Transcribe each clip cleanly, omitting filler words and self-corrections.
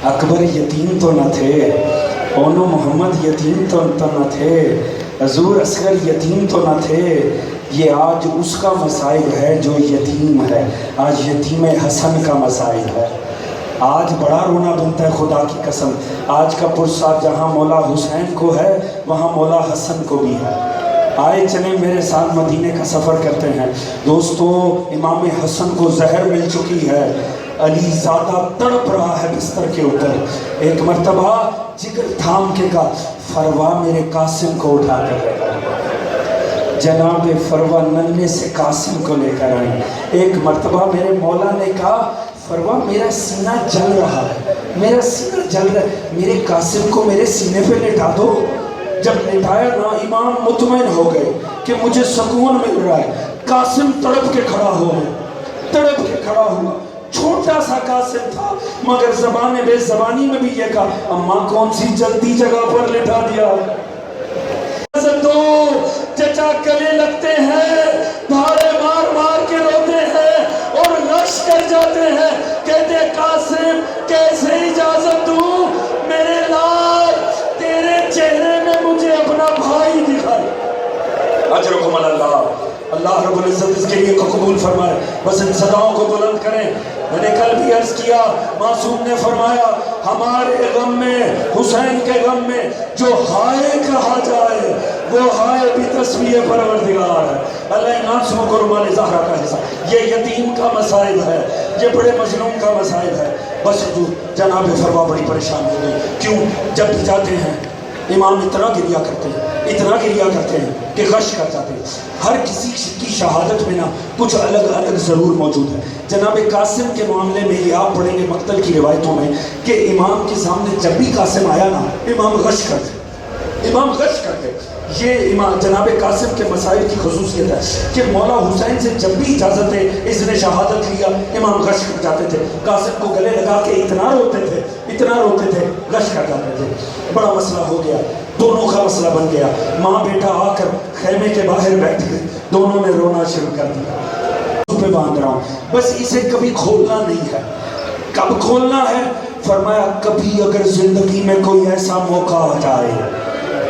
اکبر یتیم تو نہ تھے، اونو محمد یتیم تو نہ تھے، حضور اصغر یتیم تو نہ تھے، یہ آج اس کا مصائب ہے جو یتیم ہے، آج یتیم حسن کا مصائب ہے۔ آج بڑا رونا بنتا ہے خدا کی قسم، آج کا پرساد جہاں مولا حسین کو ہے وہاں مولا حسن کو بھی ہے۔ آئے چلیں میرے ساتھ مدینے کا سفر کرتے ہیں۔ دوستو امام حسن کو زہر مل چکی ہے، علی زادہ تڑپ رہا ہے بستر کے اوپر۔ ایک مرتبہ جگر تھام کے کہا فروا میرے قاسم کو اٹھا کر لے کر، جناب فروا ننھے سے قاسم کو لے کر آئیں۔ ایک مرتبہ میرے مولا نے کہا فروا میرا سینہ جل رہا ہے، میرا سینہ جل رہا ہے، میرے قاسم کو میرے سینے پہ لٹا دو۔ جب لٹایا نا امام مطمئن ہو گئے کہ مجھے سکون مل رہا ہے۔ قاسم تڑپ کے کھڑا ہوا، تڑپ کے کھڑا ہوا، چھوٹا سا قاسم تھا مگر زبان بے زبانی میں بھی یہ کہا اماں کون سی جلدی جگہ پر لٹا دیا۔ دو چچا گلے لگتے ہیں، دھاڑے مار مار کے روتے ہیں اور رش کر جاتے ہیں، کہتے قاسم کیسے اجازت دوں میرے لال، تیرے چہرے میں مجھے اپنا بھائی دکھائے۔ اجرکم اللہ، اللہ رب العزت اس کے لیے قبول فرمائے، بس ان صداؤں کو بلند کریں۔ میں نے کل بھی عرض کیا، معصوم نے فرمایا ہمارے غم میں، حسین کے غم میں جو ہائے کہا جائے وہ ہائے بھی تسبیح پروردگار ہے۔ اللہ اناسوں کو رمال زہرہ کا حصہ، یہ یتیم کا مصائب ہے، یہ بڑے مظلوم کا مصائب ہے۔ بس جناب فرما بڑی پریشان ہو گئی، کیوں؟ جب بھی جاتے ہیں امام اتنا گریا کرتے ہیں، اتنا گریا کرتے ہیں کہ غش کر جاتے ہیں۔ ہر کسی کی شہادت میں نا کچھ الگ الگ ضرور موجود ہے۔ جناب قاسم کے معاملے میں یہ آپ پڑھیں گے مقتل کی روایتوں میں کہ امام کے سامنے جب بھی قاسم آیا نا امام غش کرتے، امام غش کرتے۔ یہ امام جناب قاسم کے مسائل کی خصوصیت ہے کہ مولا حسین سے جب بھی اجازت ہے اس نے شہادت لیا امام غش کر جاتے تھے، قاسم کو گلے لگا کے اتنا روتے تھے، اتنا روتے تھے، غش کر جاتے تھے۔ بڑا مسئلہ ہو گیا، دونوں کا مسئلہ بن گیا، ماں بیٹا آ کر خیمے کے باہر بیٹھ گئے، دونوں نے رونا شروع کر دیا۔ پہ باندھ رہا ہوں بس اسے کبھی کھولنا نہیں ہے۔ کب کھولنا ہے؟ فرمایا کبھی اگر زندگی میں کوئی ایسا موقع آ جائے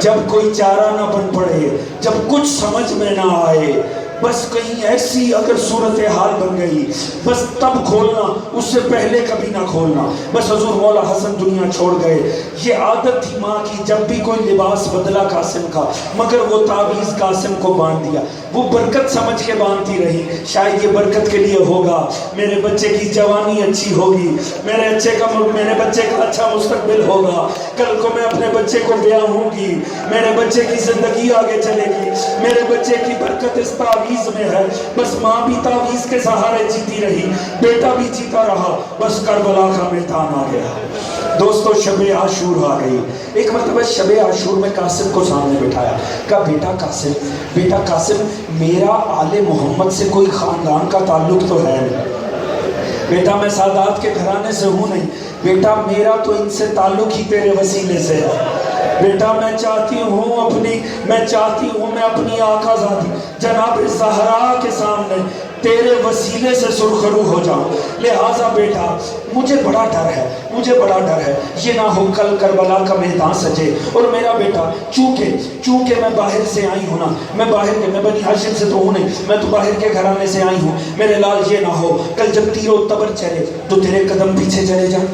جب کوئی چارہ نہ بن پڑے، جب کچھ سمجھ میں نہ آئے، بس کہیں ایسی اگر صورتحال بن گئی بس تب کھولنا، اس سے پہلے کبھی نہ کھولنا۔ بس حضور مولا حسن دنیا چھوڑ گئے، یہ عادت تھی ماں کی جب بھی کوئی لباس بدلا قاسم کا مگر وہ تعویذ قاسم کو باندھ دیا، وہ برکت سمجھ کے باندھتی رہی، شاید یہ برکت کے لیے ہوگا، میرے بچے کی جوانی اچھی ہوگی، میرے بچے کا اچھا مستقبل ہوگا، کل کو میں اپنے بچے کو بیاہ ہوں گی، میرے بچے کی زندگی آگے چلے گی، میرے بچے کی برکت اس تعویذ میں ہے۔ بس ماں بھی تعویذ کے سہارے جیتی رہی، بیٹا بھی جیتا رہا، بس کربلا کا میدان آ گیا۔ دوستو شب عاشور آ گئی۔ ایک مرتبہ شب عاشور میں قاسم کو سامنے بٹھایا، کہا بیٹا قاسم میرا آل محمد سے کوئی خاندان کا تعلق تو ہے نہیں، بیٹا میں سادات کے گھرانے سے ہوں نہیں، بیٹا میرا تو ان سے تعلق ہی تیرے وسیلے سے ہے، بیٹا میں چاہتی ہوں میں اپنی آقا ذاتی جناب زہرا کے سامنے تیرے وسیلے سے سرخرو ہو جاؤں، لہٰذا بیٹا مجھے بڑا ڈر ہے یہ نہ ہو کل کربلا کا میدان سجے اور میرا بیٹا چونکہ میں باہر سے آئی ہوں نا، میں بنی ہاشم سے تو ہوں نہیں، میں تو باہر کے گھرانے سے آئی ہوں، میرے لال یہ نہ ہو کل جب تیر و تبر چلے تو تیرے قدم پیچھے چلے جائیں،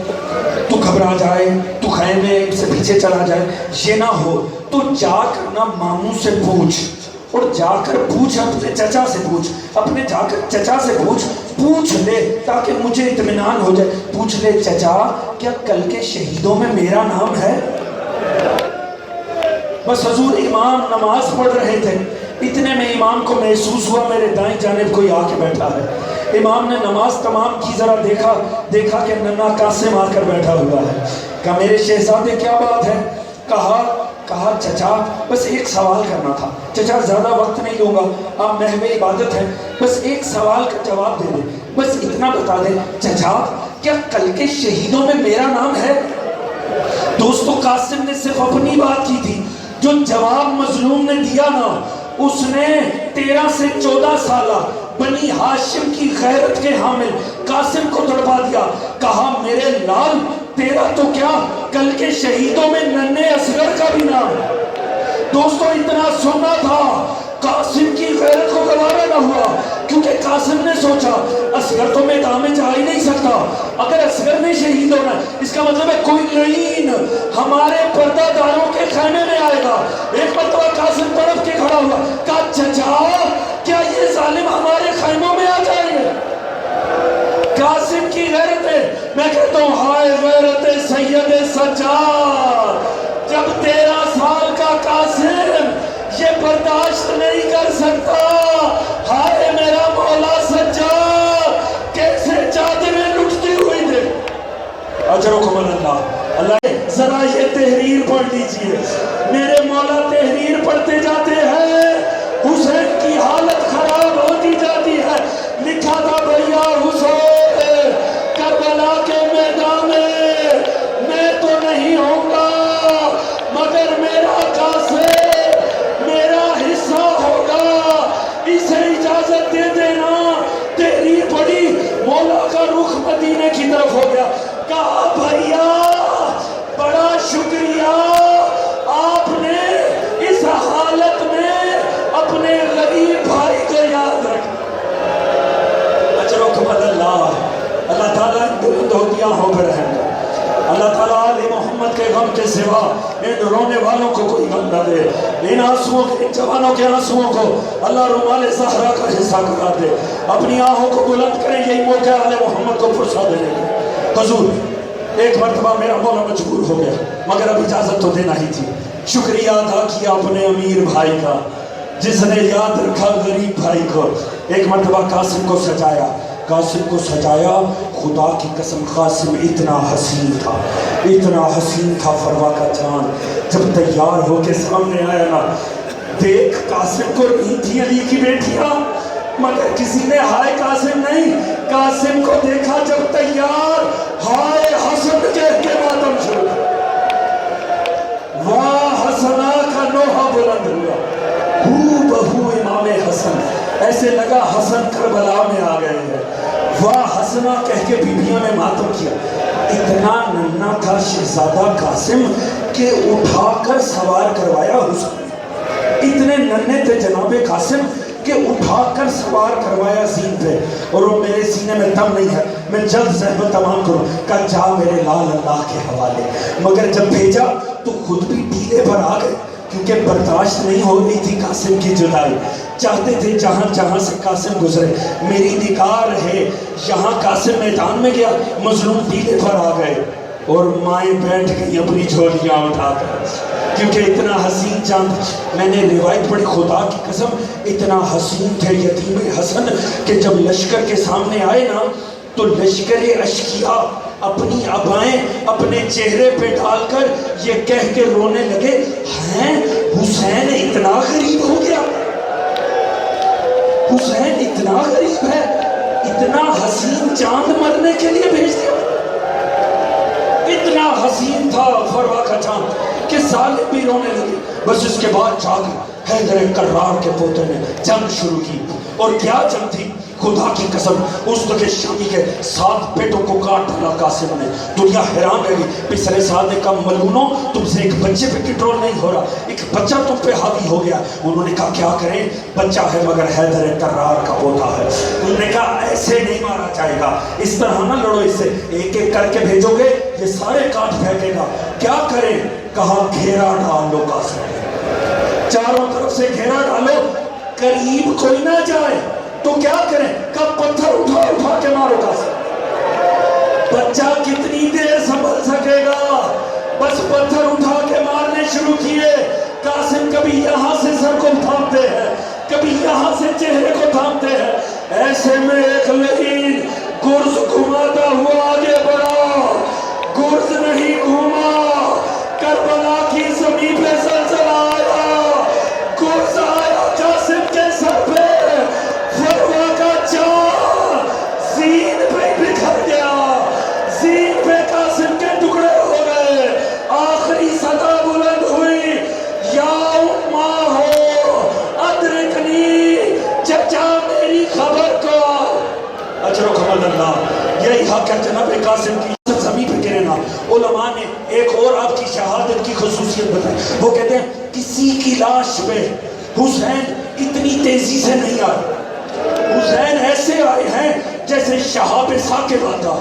تو گھبرا جائے، تو خیمے سے پیچھے چلا جائے، یہ نہ ہو تو جا کر نا ماموں سے پوچھ، اور جا کر پوچھ اپنے چچا سے پوچھ لے تاکہ مجھے اطمینان ہو جائے، پوچھ لے چچا کیا کل کے شہیدوں میں میرا نام ہے؟ بس حضور امام نماز پڑھ رہے تھے، اتنے میں امام کو محسوس ہوا میرے دائیں جانب کوئی آ کے بیٹھا ہے۔ امام نے نماز تمام کی، ذرا دیکھا کہ ننھا قاسم آ کر بیٹھا ہوا ہے۔ کہا میرے شہزادے کیا بات ہے؟ کہا چچا بس ایک سوال کرنا تھا، چچا زیادہ وقت نہیں لوں گا، آپ محو عبادت ہے، بس ایک سوال کا جواب دے دیں، بس اتنا بتا دیں چچا کیا کل کے شہیدوں میں میرا نام ہے؟ دوستو قاسم نے صرف اپنی بات کی تھی، جو جواب مظلوم نے دیا نا اس نے 13 سے 14 سالہ بنی ہاشم کی غیرت کے حامل قاسم کو تڑپا دیا۔ کہا میرے لال تیرا تو کیا کل کے شہیدوں میں ننھے اصغر کا بھی نام ہے۔ دوستو اتنا سننا تھا، قاسم کی غیرت کو گوارا نہ ہوا، کیونکہ قاسم نے سوچا اصغر تو میدان میں جا ہی نہیں سکتا، اگر اصغر نے شہید ہونا ہے اس کا مطلب ہے کوئی لعین ہمارے پردہ داروں کے خیمے میں آئے گا۔ ایک مرتبہ قاسم طرف کے کھڑا ہوا، کہا چچا کیا یہ ظالم ہمارے خیموں میں آ جائیں گے؟ قاسم کی غیرت ہے، میں کہتا ہوں ہائے غیرت سید سجاد، جب 13 سال کا قاسم یہ برداشت نہیں کر سکتا، ہائے میرا مولا سجاد کیسے چادریں لٹتی ہوئی تھے۔ اجرکم اللہ، اللہ ذرا یہ تحریر پڑھ لیجئے، میرے مولا تحریر پڑھتے جاتے ہیں، حسین کی حالت خراب ہوتی جاتی ہے، لکھا تھا بھیا حسین کربلا کے میدان میں تو نہیں ہوں گا مگر میرا قاسم میرا حصہ ہوگا، اسے اجازت دے دینا۔ تحریر پڑھی، مولا کا رخ مدینے کی طرف ہو گیا، کہا بھیا بڑا شکریہ، آپ نے اس حالت میں اپنے غریب بھائی کو یاد رکھا۔ اجرکم اللہ، اللہ تعالیٰ بلند ہو پہ رحم کرے، اللہ تعالیٰ آل محمد کے غم کے سوا ان رونے والوں کو کوئی غم نہ دے، ان آنسوؤں کے، ان جوانوں کے آنسوؤں کو اللہ رومال زہرا کا حصہ کرا دے، اپنی آنکھوں کو بلند کریں، یہی موقع آل محمد کو فرصہ دینے کا۔ حضور ایک مرتبہ میرا مولا مجبور ہو گیا مگر اب اجازت تو دینا ہی تھی، شکریہ ادا کیا اپنے امیر بھائی کا جس نے یاد رکھا غریب بھائی کو۔ ایک مرتبہ قاسم کو سجایا، قاسم کو سجایا، خدا کی قسم قاسم اتنا حسین تھا، اتنا حسین تھا فروا کا چاند۔ جب تیار ہو کے سامنے آیا نا، دیکھ قاسم کو نہیں تھی علی کی بیٹیاں مگر کسی نے ہائے قاسم نہیں، قاسم کو دیکھا جب تیار، ہائے حسن کہہ کے ماتم شروع، واہ حسنا کا نوحہ بلند ہوا، ہو بہو امام حسن، ایسے لگا حسن کربلا میں آ گئے ہیں، واہ حسنا کہہ کے بیویوں نے ماتم کیا۔ اتنا ننھا تھا شہزادہ قاسم کہ اٹھا کر سوار کروایا حسین، اتنے ننھے تھے جناب قاسم کہ اٹھا کر سوار کروایا زین پہ، اور وہ میرے سینے میں دم نہیں ہے، میں جلد زحمت تمام کروں، کہا جا میرے لال اللہ کے حوالے، مگر جب بھیجا تو خود بھی ٹیلے پر آ گئے، کیونکہ برداشت نہیں ہو رہی تھی قاسم کی جدائی، چاہتے تھے جہاں جہاں سے قاسم گزرے میری نگاہ رہے، یہاں قاسم میدان میں گیا مظلوم ٹیلے پر آ گئے، اور مائیں بیٹھ گئی اپنی جھولیاں اٹھا کر، کیونکہ اتنا حسین چاند، میں نے روایت پڑھی خدا کی قسم اتنا حسین تھے یتیم حسن کہ جب لشکر کے سامنے آئے نا تو لشکر اشکیا اپنی عبائیں اپنے چہرے پہ ڈال کر یہ کہہ کے رونے لگے، ہیں حسین اتنا غریب ہو گیا، حسین اتنا غریب ہے، اتنا حسین چاند مرنے کے لیے بھیج دیا۔ اتنا حسین تھا فروا کا چاند کہ ظالم بھی رونے لگے۔ بس اس کے بعد جاگ حیدر کرار کے پوتے نے جنگ شروع کی، اور کیا جنگ تھی، خدا کی قسم اس کے شامی کے 7 بیٹوں کو کاٹ ڈالا قاسم نے، دنیا حیران رہ گئی۔ پسرے سال نے کہا ملعونوں تم سے ایک بچے پہ کنٹرول نہیں ہو رہا، ایک بچہ تم پہ حاوی ہو گیا۔ انہوں نے کہا کیا کریں، بچہ ہے مگر حیدر کرار کا پوتا ہے۔ انہوں نے کہا ایسے نہیں مارا جائے گا، اس طرح نہ لڑو اس سے، ایک ایک کر کے بھیجو گے یہ سارے کاٹ پھینکے گا، کیا کریں؟ کہا گھیرا ڈال لو قاسم، چاروں طرف سے گھیرا ڈالو، قریب کوئی نہ جائے تو کیا کریں؟ کب پتھر اٹھا کے مارو قاسم، بچہ کتنی دیر سنبھل سکے گا؟ بس پتھر اٹھا کے مارنے شروع کیے۔ قاسم کبھی یہاں سے سر کو تھامتے ہیں، کبھی یہاں سے چہرے کو تھامتے ہیں، ایسے میں ایک لعین گرز گھماتا ہوا آگے بڑھا، گرز نہیں گھوما، کربلا کی زمین پہ زلزلہ آیا، گرز آیا قاسم کے سر پہ، فروا کا چاند زین پہ بکھر گیا، زین پہ قاسم کے ٹکڑے ہو گئے، آخری صدا بلند ہوئی، یا امہ ہو ادرکنی، چچا میری خبر کو۔ اجرکم اللہ، یہی حق ہے جناب قاسم کی۔ علماء نے ایک اور آپ کی شہادت کی خصوصیت بتائی. وہ کہتے ہیں کسی کی لاش پہ حسین اتنی تیزی سے نہیں آئے. حسین ایسے آئے ہیں جیسے شہاب ثاقب آتا.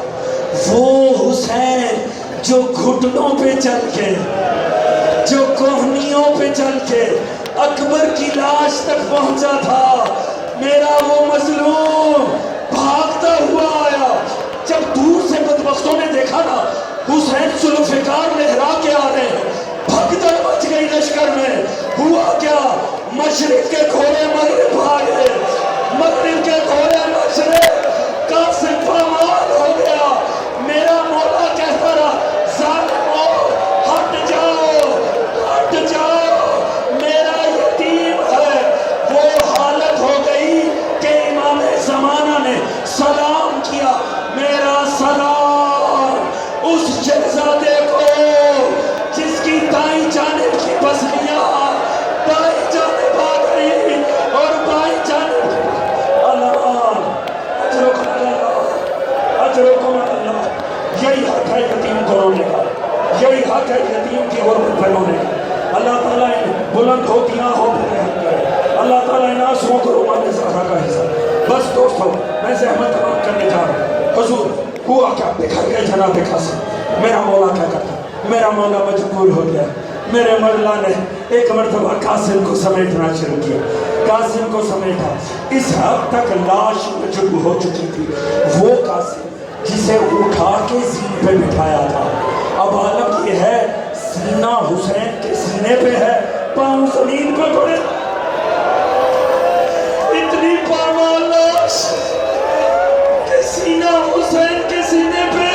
وہ حسین جو گھٹنوں پہ چل کے، جو کوہنیوں پہ چل کے اکبر کی لاش تک پہنچا تھا. میرا وہ مظلوم بھاگتا ہوا آیا. جب دور سے بدبختوں نے دیکھا نا حسین ذوالفقار لہرا کے آ رہے ہیں، بھگدڑ مچ گئی لشکر میں. ہوا کیا؟ مشرق کے گھوڑے مغرب بھاگے، مغرب کے گھوڑے مشرق. قاسم پامال ہو گیا. میرا مولا کہتا رہا ظالمو ہٹ جاؤ، ہٹ جاؤ، میرا یتیم ہے. وہ حالت ہو گئی کہ امام زمانہ نے سلام کیا. میرا سلام اس شہزادے کو جس کی دائیں جانب کی پسلیاں دائیں جانب آ گئی اور بائیں جانب. اللہ اجرکم اللہ، اجرکم اللہ. یہی حق ہے یتیم کو رونے کا، یہی حق ہے یتیم کی غربت پہ رونے کا. اللہ تعالیٰ ان بلند ہوتیاں ہو پہ رحم کرے. اللہ تعالیٰ ان آنسوؤں کو رومان زہرا کا حصہ. بس دوستو میں زحمت تمام کرنے جا رہا ہوں. حضور ہوا کیا؟ دکھا گیا جناب قاسم. میرا مولا کیا کرتا؟ میرا مولا مجبور ہو گیا. میرے مولا نے ایک مرتبہ قاسم کو سمیٹنا شروع کیا. قاسم کو سمیٹا. اس حد تک لاش مجبور ہو چکی تھی. وہ قاسم جسے اٹھا کے زین پہ بٹھایا تھا، اب عالم یہ ہے سینہ حسین کے سینے پہ ہے، پاؤں زمین پہ پڑے. اتنی پامال لاش کہ سینہ حسین کے سینے پہ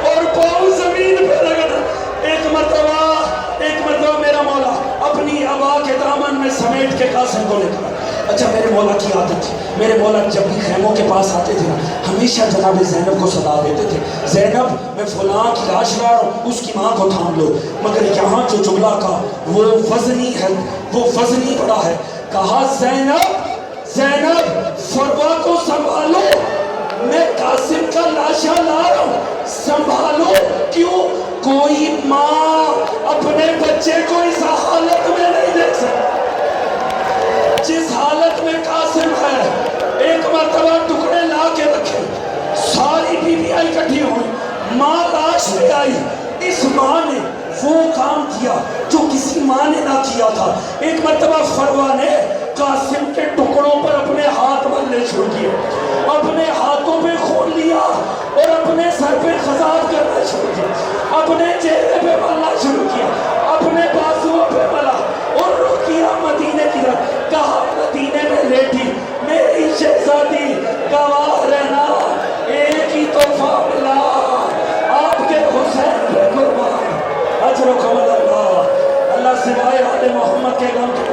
اور پاؤں زمین پہ لگا. ایک مرتبہ میرا مولا اپنی عبا کے دامن میں سمیٹ کے قاسم کو لے کر. اچھا میرے مولا کی عادت تھی، میرے مولا جب بھی خیموں کے پاس آتے تھے نا ہمیشہ جناب زینب کو صدا دیتے تھے. زینب میں فلاں کی لاش لا رہا ہوں، اس کی ماں کو تھام لو. مگر یہاں جو جملہ کا وہ وزنی ہے، وہ وزنی بڑا ہے. کہا زینب، زینب فروا کو سنبھالو، میں قاسم کا لاشا لا رہا ہوں، سنبھالو. کیوں؟ کوئی ماں اپنے بچے کو اس حالت میں نہیں دیکھ سکتی جس حالت میں قاسم ہے. ایک مرتبہ ٹکڑے لا کے رکھے، ساری بیویاں اکٹھی ہوئی، ماں لاش لے آئی. اس ماں نے وہ کام کیا جو کسی ماں نے نہ کیا تھا. ایک مرتبہ فروا نے قاسم کے ٹکڑوں پر اپنے ہاتھ ملنے شروع کیے، اپنے ہاتھوں پہ خون لیا اور اپنے سر پہ خضاب کرنا شروع کیا، اپنے چہرے پہ ملنا شروع کیا، اپنے بازوؤں پہ ملا اور رخ کیا مدینے کی طرف. کہا مدینے میں لیٹی میری شہزادی گواہ رہنا، ایک ہی تحفہ ملا آپ کے حسین پہ قربان. اجرکم اللہ. اللہ سوائے آل محمد کے غم کے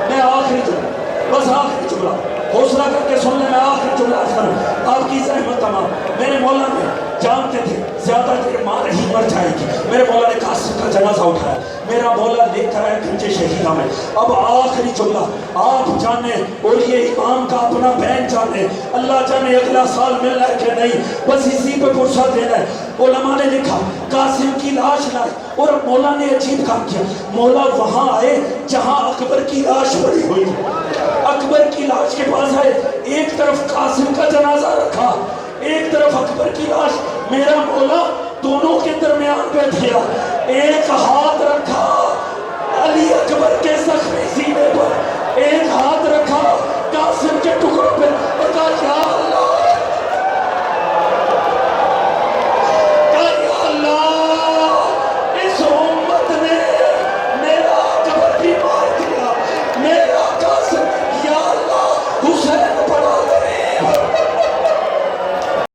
میں آخری جملہ، بس آخری جملہ حوصلہ کر کے سن لیں. میں آخری جملہ کروں، آپ کی زحمت تمام. میرے مولا نے جانتے تھے زیادہ دیر ماں نہیں مر جائے گی. میرے مولا نے قاسم کا جنازہ اٹھایا. میرا مولا لے کر آیا گنج شہیدہ میں. اب آخری جملہ آپ جانے اور یہ امام کا اپنا بین جانے، اللہ جانے اگلا سال ملنا ہے کہ نہیں، بس اسی پہ فرصت دینا ہے. علماء نے لکھا قاسم کی لاش لائے اور مولا نے عجیب کام کیا. مولا وہاں آئے جہاں اکبر کی لاش پڑی ہوئی تھی. اکبر کی لاش کے پاس آئے، ایک طرف قاسم کا جنازہ رکھا، ایک طرف اکبر کی لاش. میرا مولا دونوں کے درمیان بیٹھ گیا، ایک ہاتھ